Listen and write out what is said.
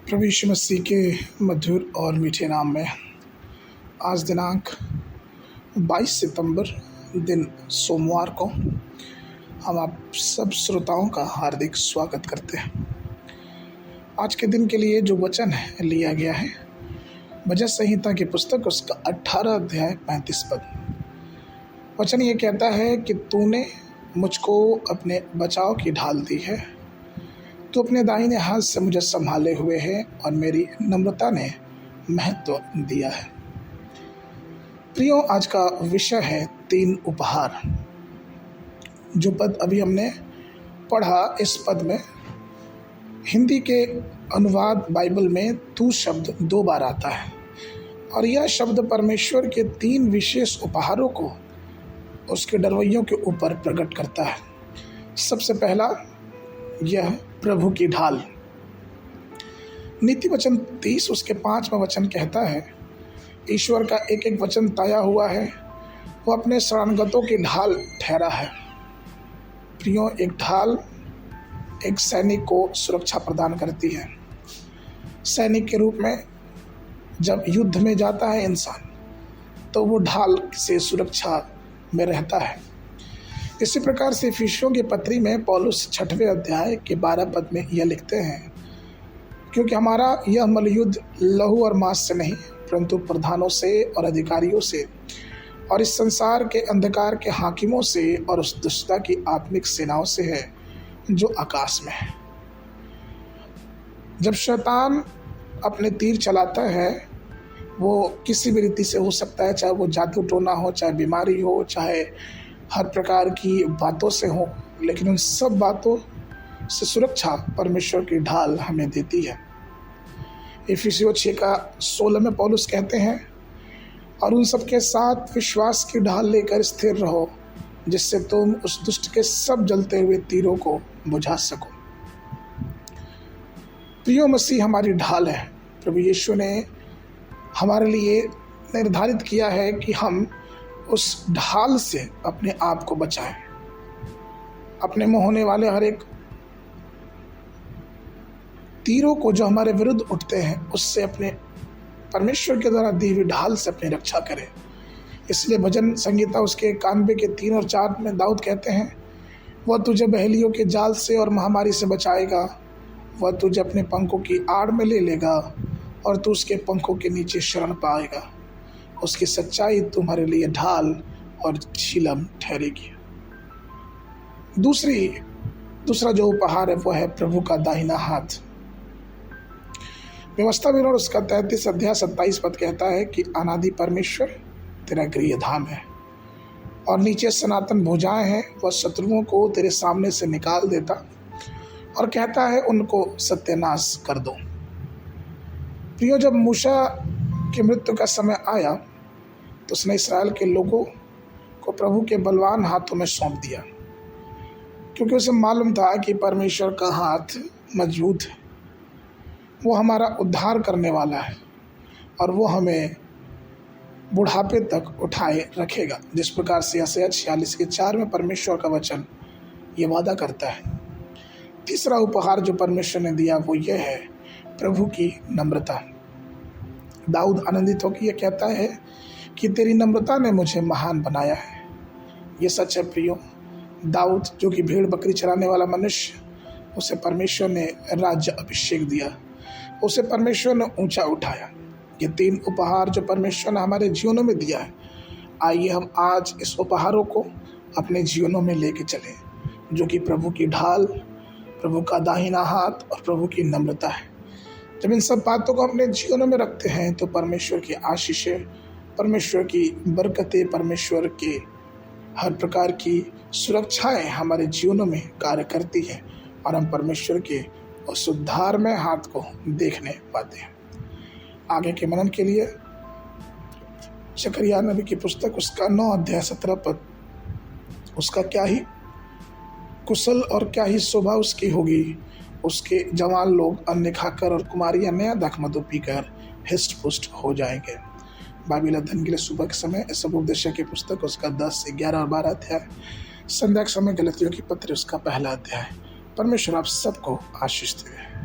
प्रभु यीशु मसीह के मधुर और मीठे नाम में आज दिनांक 22 सितंबर दिन सोमवार को हम आप सब श्रोताओं का हार्दिक स्वागत करते हैं। आज के दिन के लिए जो वचन है लिया गया है भजन संहिता की पुस्तक उसका 18 अध्याय 35 पद। वचन ये कहता है कि तूने मुझको अपने बचाव की ढाल दी है, तू अपने दाहिने हाथ से मुझे संभाले हुए है और मेरी नम्रता ने महत्व दिया है। प्रियो, आज का विषय है 3 उपहार। जो पद अभी हमने पढ़ा, इस पद में हिंदी के अनुवाद बाइबल में तू शब्द 2 बार आता है और यह शब्द परमेश्वर के 3 विशेष उपहारों को उसके डरवैयों के ऊपर प्रकट करता है। सबसे पहला यह प्रभु की ढाल। नीति वचन 30 उसके 5वां वचन कहता है, ईश्वर का एक एक वचन ताया हुआ है, वो अपने शरणागतों की ढाल ठहरा है। प्रियो, एक ढाल एक सैनिक को सुरक्षा प्रदान करती है। सैनिक के रूप में जब युद्ध में जाता है इंसान, तो वो ढाल से सुरक्षा में रहता है। इसी प्रकार से इफिसियों की पत्री में पौलुस 6वें अध्याय के 12 पद में यह लिखते हैं, क्योंकि हमारा यह मल्लयुद्ध लहू और मांस से नहीं, परंतु प्रधानों से और अधिकारियों से और इस संसार के अंधकार के हाकिमों से और उस दुष्टता की आत्मिक सेनाओं से है जो आकाश में है। जब शैतान अपने तीर चलाता है, वो किसी भी रीति से हो सकता है, चाहे वो जादू टोना हो, चाहे बीमारी हो, चाहे हर प्रकार की बातों से हो, लेकिन उन सब बातों से सुरक्षा परमेश्वर की ढाल हमें देती है। इफिसियों 6:16 में पौलुस कहते हैं, और उन सब के साथ विश्वास की ढाल लेकर स्थिर रहो, जिससे तुम उस दुष्ट के सब जलते हुए तीरों को बुझा सको। प्रियो, मसीह हमारी ढाल है। प्रभु यीशु ने हमारे लिए निर्धारित किया है कि हम उस ढाल से अपने आप को बचाएं। अपने मुंह होने वाले हर एक तीरों को जो हमारे विरुद्ध उठते हैं, उससे अपने परमेश्वर के द्वारा दी हुई ढाल से अपनी रक्षा करें। इसलिए भजन संहिता उसके 91 के 3 और 4 में दाऊद कहते हैं, वह तुझे बहेलियों के जाल से और महामारी से बचाएगा, वह तुझे अपने पंखों की आड़ में ले लेगा और तू उसके पंखों के नीचे शरण पाएगा। उसकी सच्चाई तुम्हारे लिए ढाल और झिलम ठहरेगी। दूसरा जो उपहार है वो है प्रभु का दाहिना हाथ। व्यवस्था विवरण उसका 33 अध्याय 27 पद कहता है कि अनादि परमेश्वर तेरा गृह धाम है और नीचे सनातन भुजाएं हैं। वह शत्रुओं को तेरे सामने से निकाल देता और कहता है, उनको सत्यानाश कर दो। प्रियो, जब मूसा की मृत्यु का समय आया तो उसने इस्राएल के लोगों को प्रभु के बलवान हाथों में सौंप दिया, क्योंकि उसे मालूम था कि परमेश्वर का हाथ मजबूत है, वो हमारा उद्धार करने वाला है और वो हमें बुढ़ापे तक उठाए रखेगा। जिस प्रकार से यशायाह 46 के 4 में परमेश्वर का वचन ये वादा करता है। तीसरा उपहार जो परमेश्वर ने दिया वो ये है प्रभु की नम्रता। दाऊद आनंदित होकर यह कहता है कि तेरी नम्रता ने मुझे महान बनाया है। ये सच है प्रियो। दाऊद जो कि भेड़ बकरी चराने वाला मनुष्य, उसे परमेश्वर ने राज्य अभिषेक दिया, उसे परमेश्वर ने ऊंचा उठाया। ये 3 उपहार जो परमेश्वर ने हमारे जीवनों में दिया है, आइए हम आज इस उपहारों को अपने जीवनों में लेके चलें, जो कि प्रभु की ढाल, प्रभु का दाहिना हाथ और प्रभु की नम्रता है। जब इन सब बातों को अपने जीवनों में रखते हैं तो परमेश्वर की आशीषें, परमेश्वर की बरकतें, परमेश्वर के हर प्रकार की सुरक्षाएं हमारे जीवनों में कार्य करती है और हम परमेश्वर के उस उद्धार में हाथ को देखने पाते हैं। आगे के मनन के लिए जकरिया नबी की पुस्तक उसका 9 अध्याय 17 पद, उसका क्या ही कुशल और क्या ही शोभा उसकी होगी, उसके जवान लोग अन्न खाकर और कुमारियां नया दाखमधु पीकर हिस्ट पुष्ट हो जाएंगे। बाइबल अध्ययन के लिए सुबह के समय सब उपदेशक की पुस्तक उसका 10 से 11 और 12 अध्याय, संध्या के समय गलतियों की पत्री उसका 1 अध्याय। परमेश्वर आप सबको आशीष दे।